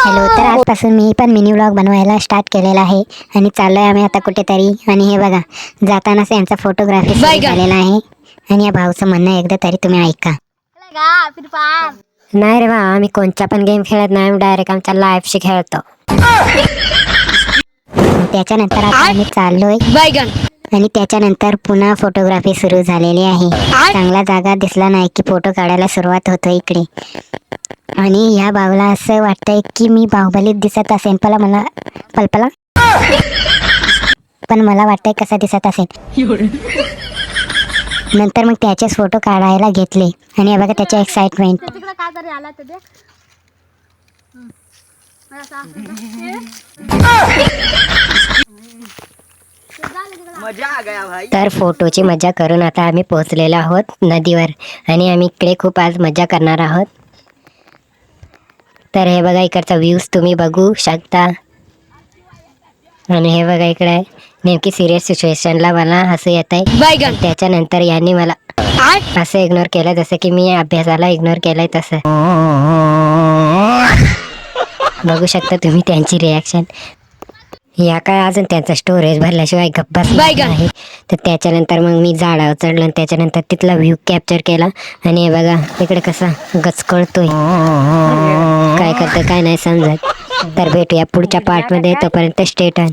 Hello, तर आजपासून मी पण मिनी व्लॉग बनवायला स्टार्ट केलेला आहे आणि चाललोय आम्ही आता कुठेतरी. आणि हे बघा, जातानाच यांचा फोटोग्राफी सुरू झालेला आहे आणि या भाऊचं म्हणणं एकदा तरी तुम्ही ऐका. नाही रे बा, आम्ही कोणता पण गेम खेळत नाही, आम्ही डायरेक्ट आमच्या लाईफशी खेळतो. त्याच्यानंतर आता आम्ही चाललोय आणि त्याच्यानंतर पुन्हा फोटोग्राफी सुरू झालेली आहे. चांगला जागा दिसला नाही की फोटो काढायला सुरुवात होतो इकडे. आणि ह्या भाऊला असं वाटतंय की मी बाहुबलीत दिसत असेल, पलपला पण मला वाटतंय कसा दिसत असेल. नंतर मग त्याचेच फोटो काढायला घेतले आणि हे बघा त्याचे एक्साइटमेंट. तर फोटोची मजा करून आता आम्ही पोहोचलेलो आहोत नदीवर आणि आम्ही इकडे खूप आज मजा करणार आहोत. तर हे बघा इकडचा व्ह्यूज तुम्ही बघू शकता. आणि हे बघा इकडे नेमकी सिरियस सिच्युएशनला मला हसू येत आहे. त्याच्यानंतर यांनी मला असं इग्नोर केलं जसं की मी अभ्यासाला इग्नोर केलंय तसं. बघू शकता तुम्ही त्यांची रिॲक्शन. या काय अजून त्यांचा स्टोरेज भरल्याशिवाय गप्पाच नाही. तर त्याच्यानंतर मग मी झाडावर चढलो आणि त्याच्यानंतर तिथला व्ह्यू कॅप्चर केला. आणि हे बघा इकडे कसा गचकळतोय, काय करतं काय नाही समजत. तर भेटूया पुढच्या पार्टमध्ये, तोपर्यंत स्टे ट्यून.